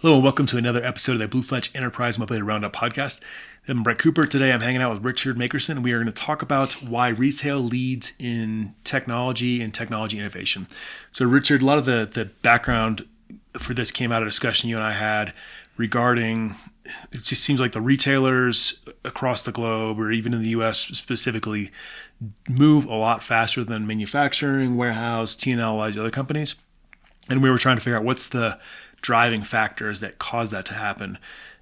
Hello and welcome to another episode of the Bluefletch Enterprise Mobility Roundup podcast. I'm Brett Cooper. Today I'm hanging out with Richard Makerson, and we are going to talk about why retail leads in technology and technology innovation. So Richard, a lot of the background for this came out of a discussion you and I had regarding, it just seems like the retailers across the globe, or even in the US specifically, move a lot faster than manufacturing, warehouse, T&L, all these other companies. And we were trying to figure out what's the driving factors that cause that to happen.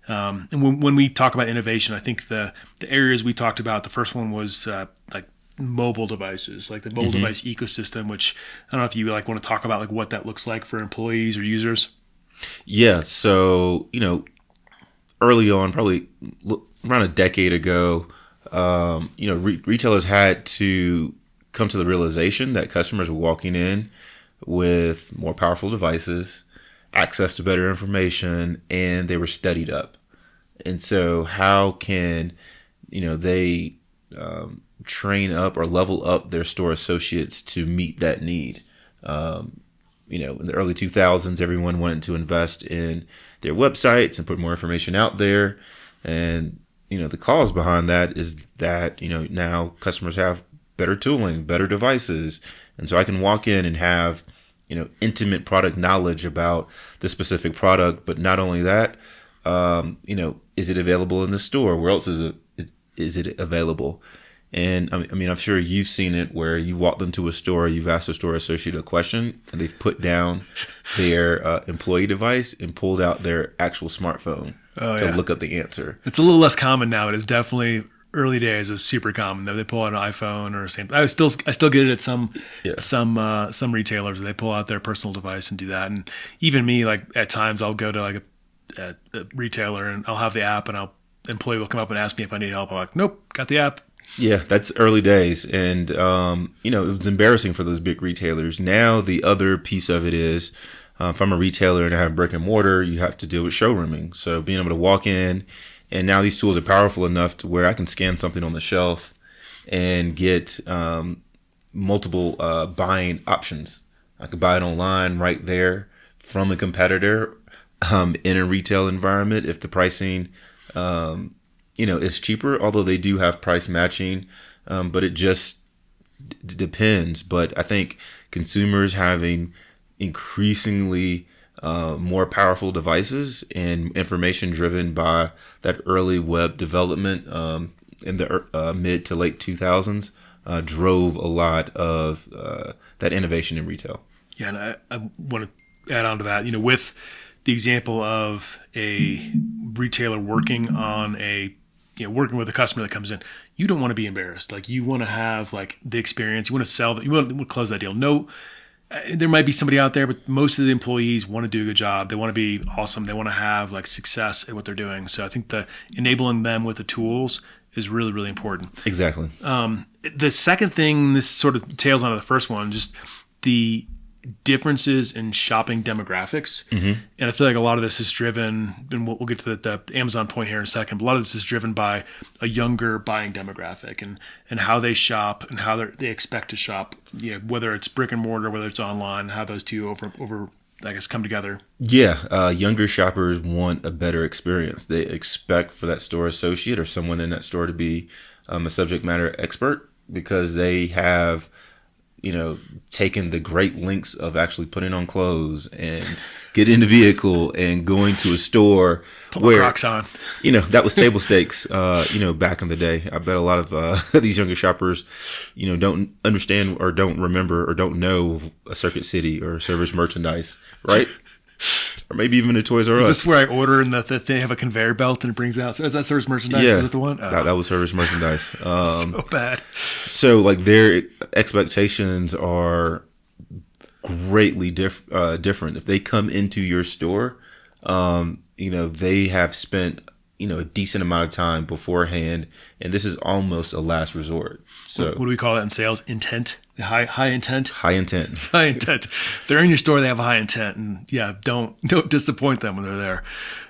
And when we talk about innovation, I think the areas we talked about, the first one was like mobile devices, like the mobile device ecosystem, which I don't know if you want to talk about like what that looks like for employees or users. Yeah. So, early on, probably around a decade ago, retailers had to come to the realization that customers were walking in with more powerful devices, access to better information, and they were studied up. And so how can, they train up or level up their store associates to meet that need? In the early 2000s, everyone wanted to invest in their websites and put more information out there. And, the cause behind that is that, now customers have better tooling, better devices. And so I can walk in and have intimate product knowledge about the specific product. But not only that, is it available in the store? Where else is it available? And I'm sure you've seen it where you walked into a store, you've asked a store associate a question, and they've put down their employee device and pulled out their actual smartphone to look up the answer. It's a little less common now. It is definitely early days is super common. They pull out an iPhone or same. I still get it at some retailers. They pull out their personal device and do that. And even me, like at times, I'll go to like a retailer and I'll have the app, and employee will come up and ask me if I need help. I'm like, nope, got the app. Yeah, that's early days, and it was embarrassing for those big retailers. Now the other piece of it is, if I'm a retailer and I have brick and mortar, you have to deal with showrooming. So being able to walk in. And now these tools are powerful enough to where I can scan something on the shelf and get multiple buying options. I could buy it online right there from a competitor in a retail environment if the pricing, is cheaper, although they do have price matching, but it just depends. But I think consumers having increasingly more powerful devices and information driven by that early web development in the mid to late 2000s drove a lot of that innovation in retail. Yeah, and I want to add on to that, with the example of a retailer working on working with a customer that comes in, you don't want to be embarrassed. Like you want to have like the experience, you want to sell that, you want to close that deal. No, there might be somebody out there, but most of the employees want to do a good job. They want to be awesome. They want to have like success at what they're doing. So I think enabling them with the tools is really, really important. Exactly. The second thing, this sort of tails onto the first one, just the differences in shopping demographics. Mm-hmm. And I feel like a lot of this is driven, and we'll get to the Amazon point here in a second, but a lot of this is driven by a younger buying demographic and how they shop and how they expect to shop, whether it's brick and mortar, whether it's online, how those two over I guess come together. Yeah, younger shoppers want a better experience. They expect for that store associate or someone in that store to be a subject matter expert because they have taken the great lengths of actually putting on clothes and getting in the vehicle and going to a store where Crocs on. That was table stakes, back in the day. I bet a lot of these younger shoppers, don't understand or don't remember or don't know a Circuit City or Service Merchandise, right? Or maybe even a Toys R Us. Is this where I order and that they have a conveyor belt and it brings out? So is that Service Merchandise? Yeah, is that the one? That was Service Merchandise. So bad. So like their expectations are greatly different. If they come into your store, they have spent a decent amount of time beforehand, and this is almost a last resort. So what do we call that in sales? Intent. High intent. High intent. High intent. They're in your store. They have a high intent, and don't disappoint them when they're there.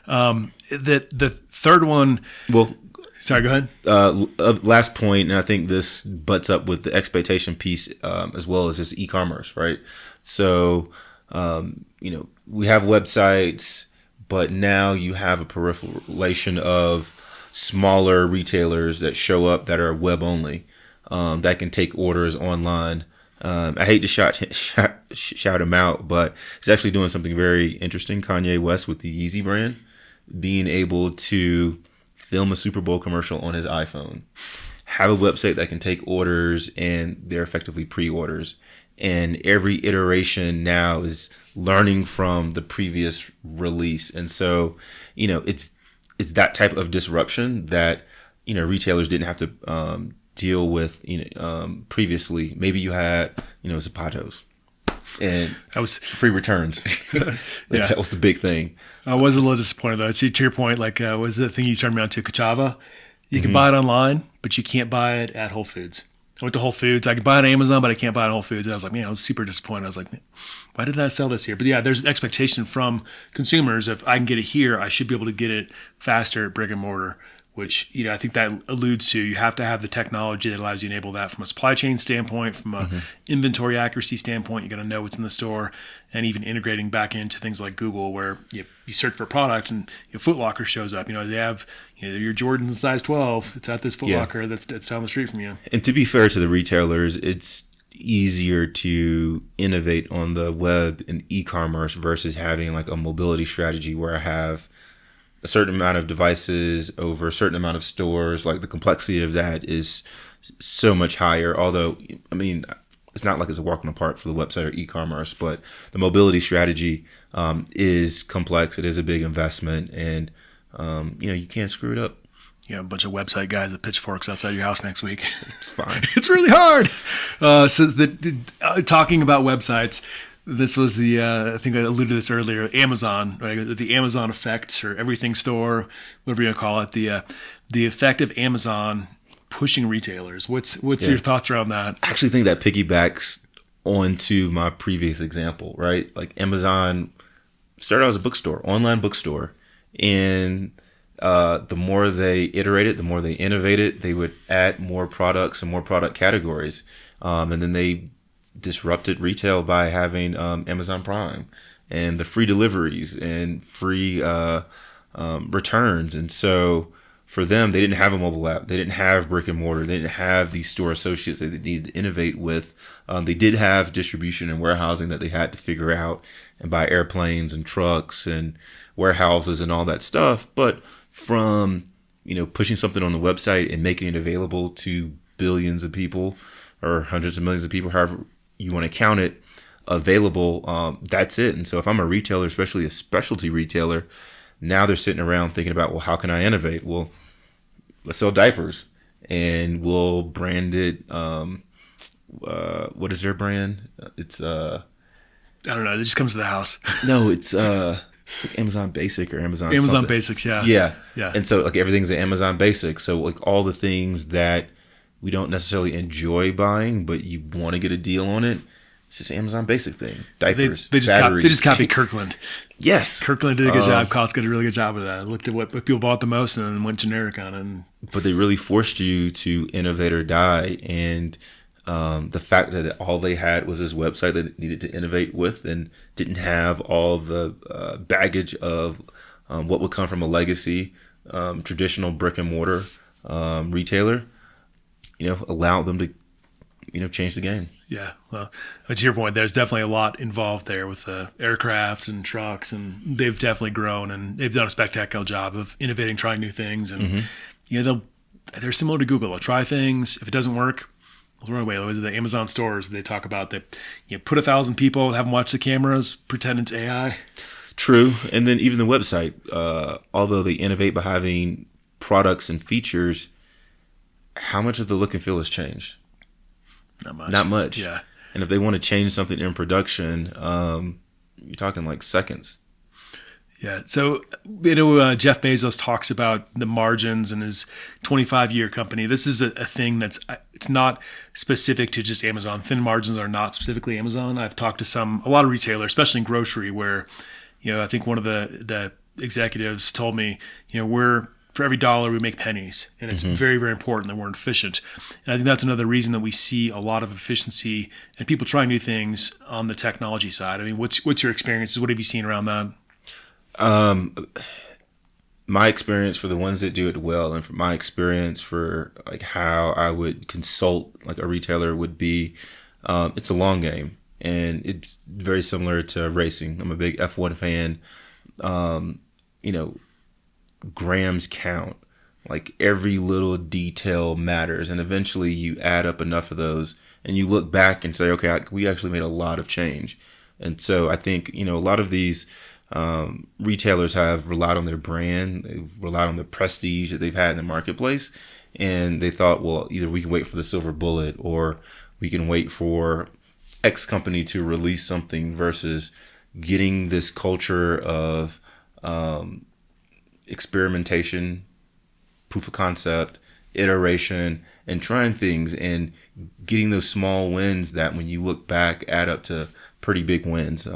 The third one. Well, sorry. Go ahead. Last point, and I think this butts up with the expectation piece as well as just e-commerce, right? So, we have websites, but now you have a proliferation of smaller retailers that show up that are web only, that can take orders online. I hate to shout him out, but he's actually doing something very interesting. Kanye West with the Yeezy brand, being able to film a Super Bowl commercial on his iPhone, have a website that can take orders, and they're effectively pre-orders. And every iteration now is learning from the previous release. And so, it's that type of disruption that, retailers didn't have to deal with, previously. Maybe you had, Zapatos and That was free returns. Yeah. That was the big thing. I was a little disappointed though. To your point, was the thing you turned me on to, Kachava? You can buy it online, but you can't buy it at Whole Foods. I went to Whole Foods. I could buy it on Amazon, but I can't buy it at Whole Foods. And I was like, man, I was super disappointed. I was like, man, why didn't I sell this here? But yeah, there's an expectation from consumers. If I can get it here, I should be able to get it faster at brick and mortar, which, I think that alludes to you have to have the technology that allows you to enable that from a supply chain standpoint, from a inventory accuracy standpoint. You got to know what's in the store, and even integrating back into things like Google, where you search for a product and Foot Locker shows up. They have your Jordans size 12. It's at this Foot Locker that's down the street from you. And to be fair to the retailers, it's easier to innovate on the web and e-commerce versus having like a mobility strategy where I have a certain amount of devices over a certain amount of stores. Like the complexity of that is so much higher. Although, it's not like it's a walk in the park for the website or e-commerce, but the mobility strategy is complex. It is a big investment, and you can't screw it up. A bunch of website guys with pitchforks outside your house next week. It's fine. It's really hard. Talking about websites, this was I think I alluded to this earlier, Amazon, right? The Amazon effect, or everything store, whatever you want to call it, the effect of Amazon pushing retailers. What's your thoughts around that? I actually think that piggybacks onto my previous example, right? Like Amazon started out as a bookstore, online bookstore, and the more they iterated, the more they innovated, they would add more products and more product categories. And then they disrupted retail by having Amazon Prime and the free deliveries and free returns. And so for them, they didn't have a mobile app. They didn't have brick and mortar. They didn't have these store associates that they needed to innovate with. They did have distribution and warehousing that they had to figure out and buy airplanes and trucks and warehouses and all that stuff. But from, pushing something on the website and making it available to billions of people or hundreds of millions of people, however you want to count it, available, that's it. And so if I'm a retailer, especially a specialty retailer, now they're sitting around thinking about, well, how can I innovate? Well, let's sell diapers, and we'll brand it. What is their brand? It's I don't know. It just comes to the house. No, it's like Amazon Basic or Amazon something. Basics. Yeah. Yeah. And so like everything's an Amazon Basic. So like all the things that we don't necessarily enjoy buying, but you want to get a deal on it, it's just Amazon Basic thing. Diapers, they just copied Kirkland. Yes. Kirkland did a good job. Costco did a really good job of that. I looked at what people bought the most and then went generic on it. But they really forced you to innovate or die. And the fact that all they had was this website that needed to innovate with and didn't have all the baggage of what would come from a legacy traditional brick and mortar retailer, allowed them to change the game. Yeah, well, to your point, there's definitely a lot involved there with aircraft and trucks, and they've definitely grown, and they've done a spectacular job of innovating, trying new things, and they're similar to Google. They'll try things. If it doesn't work, they'll run away. The Amazon stores, they talk about that. Put 1,000 people, have them watch the cameras, pretend it's AI. True, and then even the website, although they innovate by having products and features, how much of the look and feel has changed? Not much. Yeah. And if they want to change something in production, you're talking like seconds. Yeah. So, Jeff Bezos talks about the margins in his 25-year company. This is a thing it's not specific to just Amazon. Thin margins are not specifically Amazon. I've talked to a lot of retailers, especially in grocery, where, I think one of the executives told me, for every dollar we make pennies, and it's very, very important that we're efficient. And I think that's another reason that we see a lot of efficiency and people trying new things on the technology side. I mean, what's your experiences? What have you seen around that? My experience for the ones that do it well, and for my experience for like how I would consult like a retailer would be, it's a long game, and it's very similar to racing. I'm a big F1 fan. You know, grams count. Like every little detail matters, and eventually you add up enough of those, and you look back and say, okay, we actually made a lot of change. And so I think a lot of these retailers have relied on their brand, they've relied on the prestige that they've had in the marketplace, and they thought, well, either we can wait for the silver bullet, or we can wait for X company to release something, versus getting this culture of experimentation, proof of concept, iteration, and trying things, and getting those small wins that when you look back add up to pretty big wins.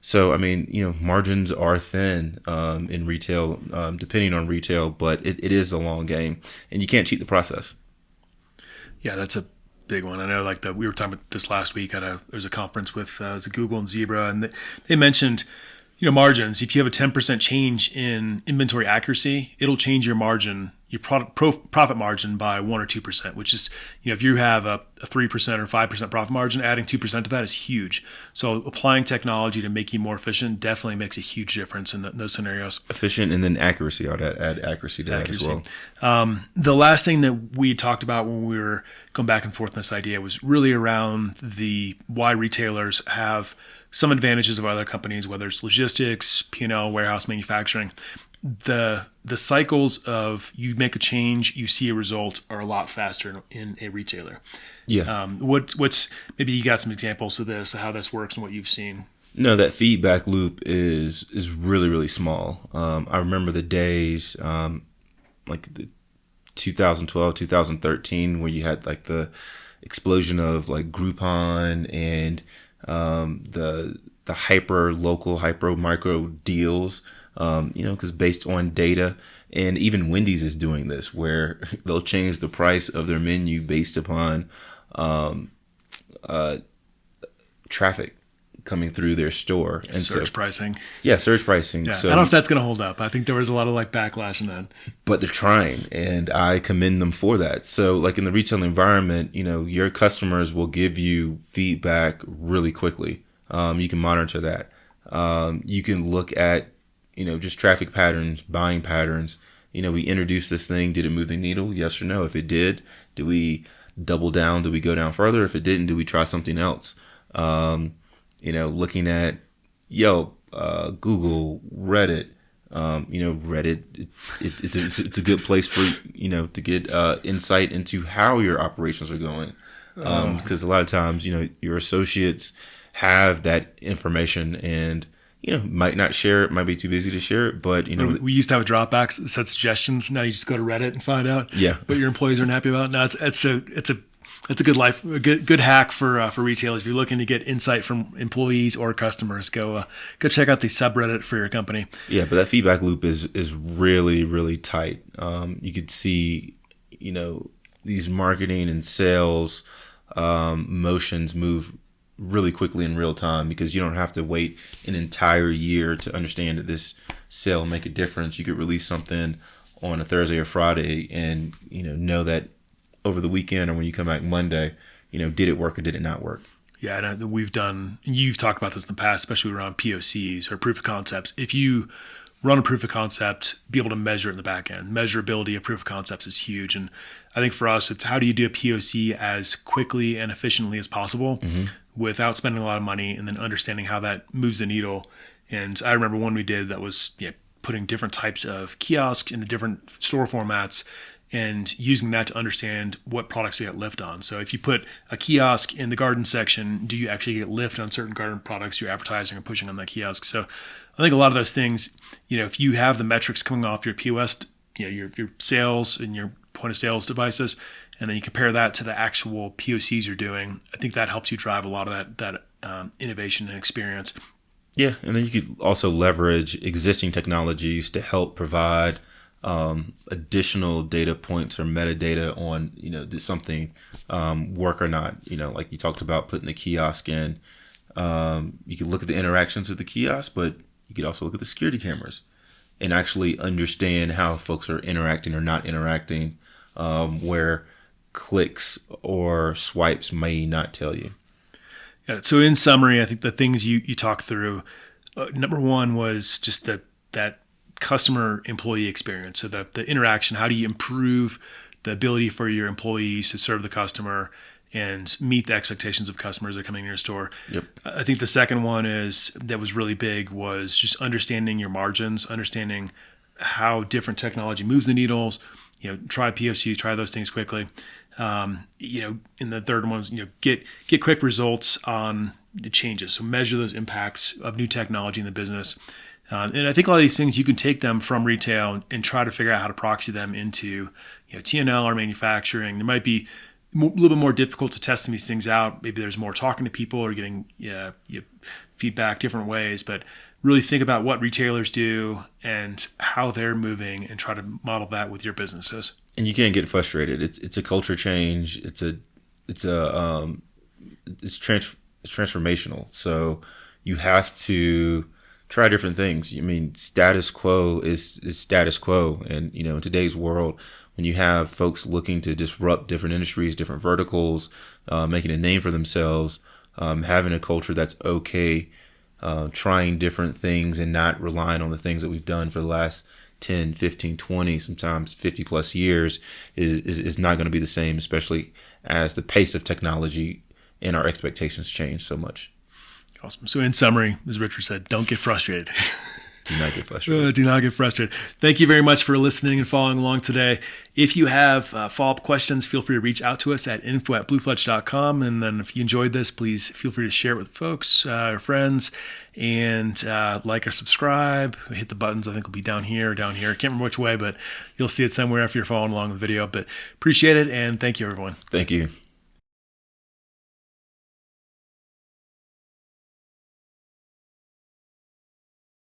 So, I mean, margins are thin in retail, depending on retail, but it is a long game, and you can't cheat the process. Yeah, that's a big one. I know, like we were talking about this last week there was a conference with Google and Zebra, and they mentioned, margins. If you have a 10% change in inventory accuracy, it'll change your margin, your profit margin by 1 or 2%, which is, if you have a 3% or 5% profit margin, adding 2% to that is huge. So applying technology to make you more efficient definitely makes a huge difference in those scenarios. Efficient, and then accuracy. I'd add accuracy to that as well. The last thing that we talked about when we were going back and forth on this idea was really around why retailers have some advantages of other companies, whether it's logistics, P&L, warehouse, manufacturing. The cycles of you make a change, you see a result are a lot faster in a retailer. Yeah. What's maybe you got some examples of this, how this works, and what you've seen? No, that feedback loop is really, really small. I remember the days, like the 2012, 2013, where you had like the explosion of like Groupon and the local hyper micro deals, because based on data, and even Wendy's is doing this, where they'll change the price of their menu based upon traffic coming through their store. And surge pricing. Yeah, surge pricing. Yeah, so, I don't know if that's going to hold up. I think there was a lot of backlash in that. But they're trying, and I commend them for that. So like in the retail environment, your customers will give you feedback really quickly. You can monitor that. You can look at, just traffic patterns, buying patterns. We introduced this thing. Did it move the needle? Yes or no? If it did, do we double down? Do we go down further? If it didn't, do we try something else? Looking at Yelp, Google, Reddit. Reddit, it's a good place for, to get insight into how your operations are going. Because a lot of times, your associates have that information and, might not share it, might be too busy to share it, but, we used to have a Dropbox that said suggestions. Now you just go to Reddit and find out what your employees aren't happy about. No, it's a good hack for retailers. If you're looking to get insight from employees or customers, go check out the subreddit for your company. Yeah, but that feedback loop is really, really tight. You could see, these marketing and sales motions move really quickly in real time, because you don't have to wait an entire year to understand that this sale will make a difference. You could release something on a Thursday or Friday and know that over the weekend, or when you come back Monday, did it work or did it not work? Yeah, and you've talked about this in the past, especially around POCs or proof of concepts. If you run a proof of concept, be able to measure it in the back end. Measurability of proof of concepts is huge. And I think for us, it's how do you do a POC as quickly and efficiently as possible without spending a lot of money, and then understanding how that moves the needle. And I remember one we did that was putting different types of kiosks into different store formats, and using that to understand what products you get lift on. So if you put a kiosk in the garden section, do you actually get lift on certain garden products you're advertising or pushing on that kiosk? So I think a lot of those things, if you have the metrics coming off your POS, your sales and your point of sales devices, and then you compare that to the actual POCs you're doing, I think that helps you drive a lot of that innovation and experience. Yeah, and then you could also leverage existing technologies to help provide additional data points or metadata on, did something work or not? Like you talked about putting the kiosk in. You can look at the interactions of the kiosk, but You could also look at the security cameras and actually understand how folks are interacting or not interacting, where clicks or swipes may not tell you. Yeah, so in summary, I think the things you talked through, number one was just that customer employee experience. So the interaction, how do you improve the ability for your employees to serve the customer and meet the expectations of customers that are coming in your store. Yep. I think the second one that was really big was just understanding your margins, understanding how different technology moves the needles. Try POCs, try those things quickly. And the third one was, get quick results on the changes. So measure those impacts of new technology in the business. And I think a lot of these things, you can take them from retail and try to figure out how to proxy them into T&L or manufacturing. There might be a little bit more difficult to test these things out. Maybe there's more talking to people or getting feedback different ways. But really think about what retailers do and how they're moving and try to model that with your businesses. And you can't get frustrated. It's a culture change. It's transformational. So you have to try different things. I mean, status quo is status quo. And, in today's world, when you have folks looking to disrupt different industries, different verticals, making a name for themselves, having a culture that's okay, trying different things and not relying on the things that we've done for the last 10, 15, 20, sometimes 50 plus years is not going to be the same, especially as the pace of technology and our expectations change so much. Awesome. So in summary, as Richard said, don't get frustrated. Do not get frustrated. Do not get frustrated. Thank you very much for listening and following along today. If you have follow-up questions, feel free to reach out to us at info@bluefletch.com. And then if you enjoyed this, please feel free to share it with folks, or friends, and like or subscribe. Hit the buttons. I think will be down here or down here. I can't remember which way, but you'll see it somewhere if you're following along the video. But appreciate it, and thank you, everyone. Thank you.